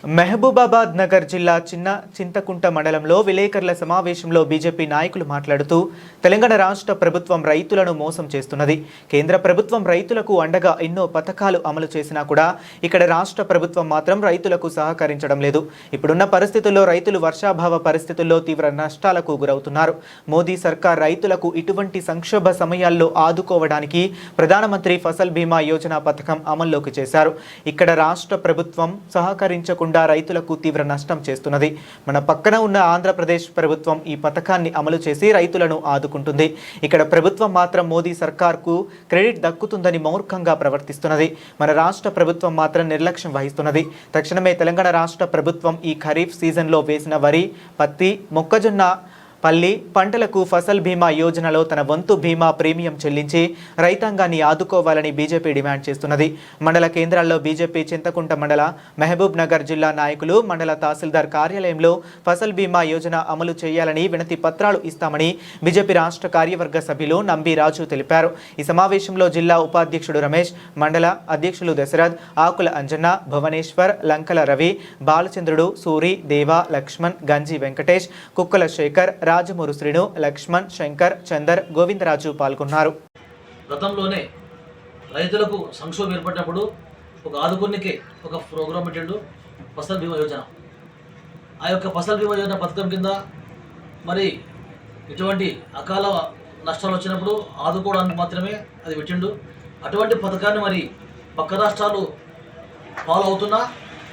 మహబూబాబాద్ నగర్ జిల్లా చిన్న చింతకుంట మండలంలో విలేకరుల సమావేశంలో బీజేపీ నాయకులు మాట్లాడుతూ తెలంగాణ రాష్ట్ర ప్రభుత్వం రైతులను మోసం చేస్తున్నది. కేంద్ర ప్రభుత్వం రైతులకు అండగా ఎన్నో పథకాలు అమలు చేసినా కూడా ఇక్కడ రాష్ట్ర ప్రభుత్వం మాత్రం రైతులకు సహకరించడం లేదు. ఇప్పుడున్న పరిస్థితుల్లో రైతులు వర్షాభావ పరిస్థితుల్లో తీవ్ర నష్టాలకు గురవుతున్నారు. మోదీ సర్కార్ రైతులకు ఇటువంటి సంక్షోభ సమయాల్లో ఆదుకోవడానికి ప్రధానమంత్రి ఫసల్ బీమా యోజన పథకం అమల్లోకి చేశారు. ఇక్కడ రాష్ట్ర ప్రభుత్వం సహకరించకుండా రైతులకు తీవ్ర నష్టం చేస్తున్నది. మన పక్కన ఉన్న ఆంధ్రప్రదేశ్ ప్రభుత్వం ఈ పథకాన్ని అమలు చేసి రైతులను ఆదుకుంటుంది. ఇక్కడ ప్రభుత్వం మాత్రం మోదీ సర్కార్కు క్రెడిట్ దక్కుతుందని మూర్ఖంగా ప్రవర్తిస్తున్నది. మన రాష్ట్ర ప్రభుత్వం మాత్రం నిర్లక్ష్యం వహిస్తున్నది. తక్షణమే తెలంగాణ రాష్ట్ర ప్రభుత్వం ఈ ఖరీఫ్ సీజన్లో వేసిన వరి, పత్తి, మొక్కజొన్న, పల్లి పంటలకు ఫసల్ బీమా యోజనలో తన వంతు బీమా ప్రీమియం చెల్లించి రైతాంగాన్ని ఆదుకోవాలని బీజేపీ డిమాండ్ చేస్తున్నది. మండల కేంద్రాల్లో బీజేపీ చింతకుంట మండల, మహబూబ్ నగర్ జిల్లా నాయకులు మండల తహసీల్దార్ కార్యాలయంలో ఫసల్ బీమా యోజన అమలు చేయాలని వినతి పత్రాలు ఇస్తామని బీజేపీ రాష్ట్ర కార్యవర్గ సభ్యులు నంబి రాజు తెలిపారు. ఈ సమావేశంలో జిల్లా ఉపాధ్యక్షుడు రమేష్, మండల అధ్యక్షులు దశరథ్, ఆకుల అంజన్న, భువనేశ్వర్, లంకల రవి, బాలచంద్రుడు, సూరి, దేవా, లక్ష్మణ్, గంజి వెంకటేష్, కుక్కల శేఖర్, రాజమూరు శ్రీను, లక్ష్మణ్, శంకర్, చందర్, గోవిందరాజు పాల్గొన్నారు. గతంలోనే రైతులకు సంక్షోభం ఏర్పడినప్పుడు ఒక ఆదుకునికి ఒక ప్రోగ్రాం పెట్టిండు ఫసల్ బీమా యోజన. ఆ యొక్క ఫసల్ బీమా యోజన పథకం కింద మరి ఇటువంటి అకాల నష్టాలు వచ్చినప్పుడు ఆదుకోవడానికి మాత్రమే అది పెట్టిండు. అటువంటి పథకాన్ని మరి పక్క రాష్ట్రాలు ఫాలో అవుతున్నా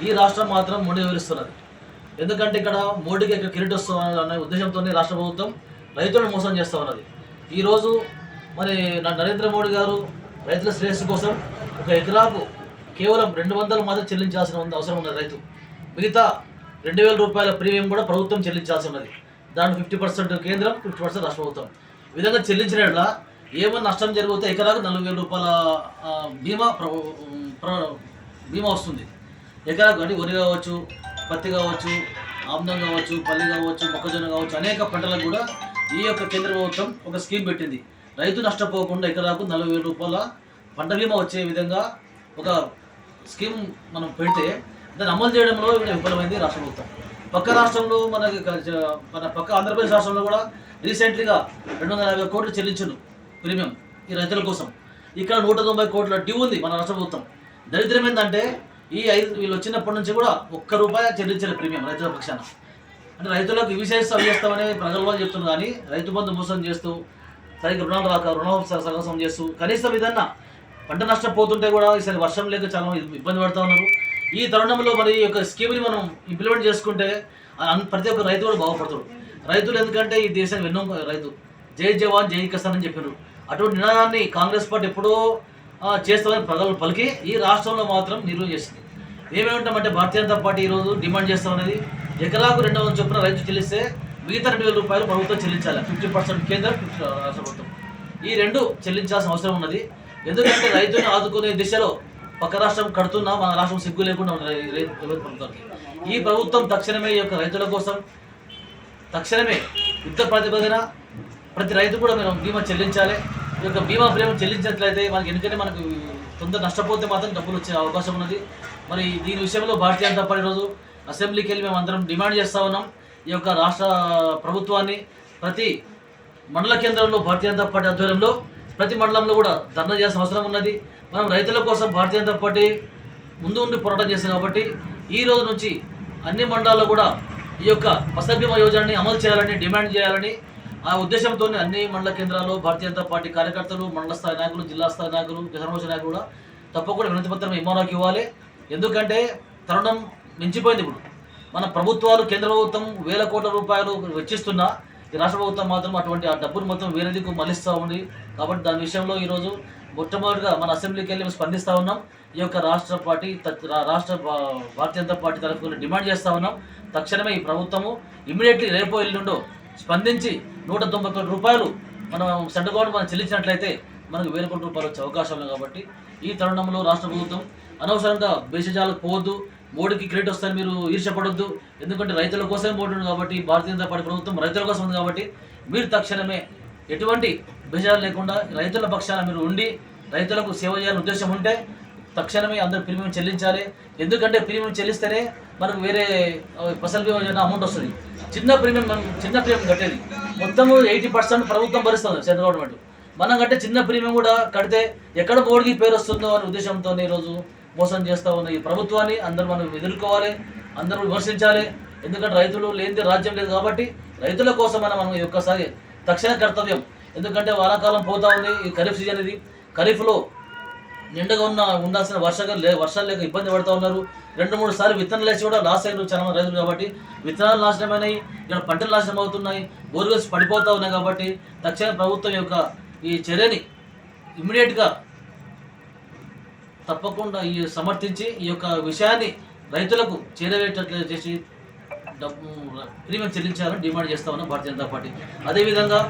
ఈ రాష్ట్రం మాత్రం మొండి వివరిస్తున్నది. ఎందుకంటే ఇక్కడ మోడీకి ఇక్కడ కిరీట్ వస్తుంది అనే ఉద్దేశంతో రాష్ట్ర ప్రభుత్వం రైతులను మోసం చేస్తూ ఉన్నది. ఈరోజు మరి నరేంద్ర మోడీ గారు రైతుల శ్రేయస్సు కోసం ఒక ఎకరాకు కేవలం 200 మాత్రం చెల్లించాల్సిన అవసరం ఉన్నది. రైతు మిగతా 2000 రూపాయల ప్రీమియం కూడా ప్రభుత్వం చెల్లించాల్సి ఉన్నది. దాంట్లో 50% కేంద్రం, 50% రాష్ట్ర ప్రభుత్వం. ఈ విధంగా చెల్లించిన ఏమైనా నష్టం జరిగితే ఎకరాకు 40,000 రూపాయల బీమా వస్తుంది. ఎకరాకు అంటే వరి కావచ్చు, పత్తి కావచ్చు, ఆమ్దం కావచ్చు, పల్లి కావచ్చు, మొక్కజొన్న కావచ్చు, అనేక పంటలకు కూడా ఈ యొక్క కేంద్ర ప్రభుత్వం ఒక స్కీమ్ పెట్టింది. రైతు నష్టపోకుండా ఎకరాకు 40,000 రూపాయల పంట బీమా వచ్చే విధంగా ఒక స్కీమ్ మనం పెడితే దాన్ని అమలు చేయడంలో విఫలమైంది రాష్ట్ర ప్రభుత్వం. పక్క రాష్ట్రంలో మన పక్క ఆంధ్రప్రదేశ్ రాష్ట్రంలో కూడా రీసెంట్లీగా 250 కోట్లు చెల్లించును ప్రీమియం ఈ రైతుల కోసం. ఇక్కడ 190 కోట్ల డ్యూ ఉంది మన రాష్ట్ర ప్రభుత్వం. దరిద్రం ఏంటంటే వీళ్ళు వచ్చినప్పటి నుంచి కూడా ₹1 చెల్లించాలి ప్రీమియం రైతుల పక్షాన. అంటే రైతులకు విశేష అవి చేస్తామని ప్రజలు చెప్తున్నారు, కానీ రైతు బంధు మోసం చేస్తూ, సరిగ్గా రుణాలు రాక రుణం సగసం చేస్తూ, కనీసం విధంగా పంట నష్టపోతుంటే కూడా ఈసారి వర్షం లేక చాలా ఇబ్బంది పడుతూ ఉన్నారు. ఈ తరుణంలో మరి ఈ యొక్క స్కీమ్ని మనం ఇంప్లిమెంట్ చేసుకుంటే ప్రతి ఒక్క రైతు కూడా బాగుపడతాడు. రైతులు ఎందుకంటే ఈ దేశాన్ని రైతు జై జవాన్ జై కిసాన్ అని చెప్పారు. అటువంటి నినాదాన్ని కాంగ్రెస్ పార్టీ ఎప్పుడో చేస్తామని ప్రజలు పలికి ఈ రాష్ట్రంలో మాత్రం నిర్వహణ చేసింది. ఏమేమిటంటే భారతీయ జనతా పార్టీ ఈరోజు డిమాండ్ చేస్తామనేది ఎకరాకు 200 చొప్పున రైతు చెల్లిస్తే మిగతా 2,000 రూపాయలు ప్రభుత్వం చెల్లించాలి. 50% కేంద్రం, 50% రాష్ట్ర ప్రభుత్వం. ఈ రెండు చెల్లించాల్సిన అవసరం ఉన్నది. ఎందుకంటే రైతుని ఆదుకునే దిశలో పక్క రాష్ట్రం కడుతున్నా మన రాష్ట్రం సిగ్గు లేకుండా ఉన్నది ప్రభుత్వానికి. ఈ ప్రభుత్వం తక్షణమే ఈ యొక్క రైతుల కోసం తక్షణమే యుద్ధ ప్రతిపాదన ప్రతి రైతు కూడా మనం బీమా చెల్లించాలి. ఈ యొక్క బీమా ప్రీమియం చెల్లించినట్లయితే మనకి ఎందుకంటే మనకు తొందర నష్టపోతే మాత్రం డబ్బులు వచ్చే అవకాశం ఉన్నది. మరి దీని విషయంలో భారతీయ జనతా పార్టీ రోజు అసెంబ్లీకి వెళ్ళి మేము అందరం డిమాండ్ చేస్తూ ఉన్నాం. ఈ యొక్క రాష్ట్ర ప్రభుత్వాన్ని ప్రతి మండల కేంద్రంలో భారతీయ జనతా పార్టీ ఆధ్వర్యంలో ప్రతి మండలంలో కూడా ధర్నా చేయాల్సిన అవసరం ఉన్నది. మనం రైతుల కోసం భారతీయ జనతా పార్టీ ముందు ఉండి పోరాటం చేస్తాం కాబట్టి ఈ రోజు నుంచి అన్ని మండలాల్లో కూడా ఈ యొక్క ఫసల్ బీమా యోజనని అమలు చేయాలని డిమాండ్ చేయాలని ఆ ఉద్దేశంతో అన్ని మండల కేంద్రాల్లో భారతీయ జనతా పార్టీ కార్యకర్తలు, మండల స్థాయి నాయకులు, జిల్లా స్థాయి నాయకులు, కిసాన్ నాయకులు కూడా తప్పకుండా వినతి పత్రం ఎంఆర్ఓకి ఇవ్వాలి. ఎందుకంటే తరుణం మించిపోయింది. ఇప్పుడు మన ప్రభుత్వాలు, కేంద్ర ప్రభుత్వం వేల కోట్ల రూపాయలు వెచ్చిస్తున్నా ఈ రాష్ట్ర ప్రభుత్వం మాత్రం అటువంటి ఆ డబ్బును మొత్తం వేరే దిక్కు మళ్ళిస్తూ ఉంది. కాబట్టి దాని విషయంలో ఈరోజు మొట్టమొదటిగా మన అసెంబ్లీకి వెళ్ళి స్పందిస్తూ ఉన్నాం. ఈ యొక్క రాష్ట్ర భారతీయ జనతా పార్టీ తరఫున డిమాండ్ చేస్తూ ఉన్నాం. తక్షణమే ఈ ప్రభుత్వము ఇమ్మీడియట్లీ రేపో ఎల్లుండో స్పందించి 190 కోట్ల రూపాయలు మనం సెంట్రల్ గవర్నమెంట్ మనం చెల్లించినట్లయితే మనకు 1,000 కోట్ల రూపాయలు వచ్చే అవకాశం ఉంది. కాబట్టి ఈ తరుణంలో రాష్ట్ర ప్రభుత్వం అనవసరంగా భేషజాలకు పోవద్దు. మోడీకి క్రెడిట్ వస్తాయని మీరు ఈర్షపడొద్దు. ఎందుకంటే రైతుల కోసమే మోడీ ఉంది కాబట్టి, భారతీయ జనతా పార్టీ ప్రభుత్వం రైతుల కోసం ఉంది కాబట్టి మీరు తక్షణమే ఎటువంటి భేషజాలు లేకుండా రైతుల పక్షాన మీరు ఉండి రైతులకు సేవ చేయాలని ఉద్దేశం ఉంటే తక్షణమే అందరు ప్రీమియం చెల్లించాలి. ఎందుకంటే ప్రీమియం చెల్లిస్తేనే మనకు వేరే ఫసల్ బీమా యోజన అమౌంట్ వస్తుంది. చిన్న ప్రీమియం కట్టేది మొత్తము 80% ప్రభుత్వం భరిస్తుంది, సెంట్రల్ గవర్నమెంట్. మనం కట్టే చిన్న ప్రీమియం కూడా కడితే ఎక్కడ బోర్డుకి పేరు వస్తుందో అనే ఉద్దేశంతో ఈరోజు మోసం చేస్తూ ఉన్న ఈ ప్రభుత్వాన్ని అందరూ మనం ఎదుర్కోవాలి, అందరూ విమర్శించాలి. ఎందుకంటే రైతులు లేనిదే రాజ్యం లేదు కాబట్టి రైతుల కోసం మనం ఈ ఒక్కసారి తక్షణ కర్తవ్యం. ఎందుకంటే వానాకాలం పోతా ఉంది, ఈ ఖరీఫ్ సీజన్ ఇది. ఖరీఫ్లో నిండుగా ఉండాల్సిన వర్షాలు లేక ఇబ్బంది పడుతూ ఉన్నారు. 2-3 సార్లు విత్తనాలు వేసి కూడా లాస్ అయినారు చాలా మంది రైతులు. కాబట్టి విత్తనాలు నాశనమైనాయి, ఇక్కడ పంటలు నాశనం అవుతున్నాయి, బోర్వెల్స్ పడిపోతూ ఉన్నాయి. కాబట్టి తక్షణ ప్రభుత్వం యొక్క ఈ చర్యని ఇమ్మీడియట్గా తప్పకుండా సమర్థించి ఈ యొక్క విషయాన్ని రైతులకు చేరవేటట్లు చేసి ప్రీమియం చెల్లించాలని డిమాండ్ చేస్తా ఉన్నాం భారతీయ జనతా పార్టీ. అదేవిధంగా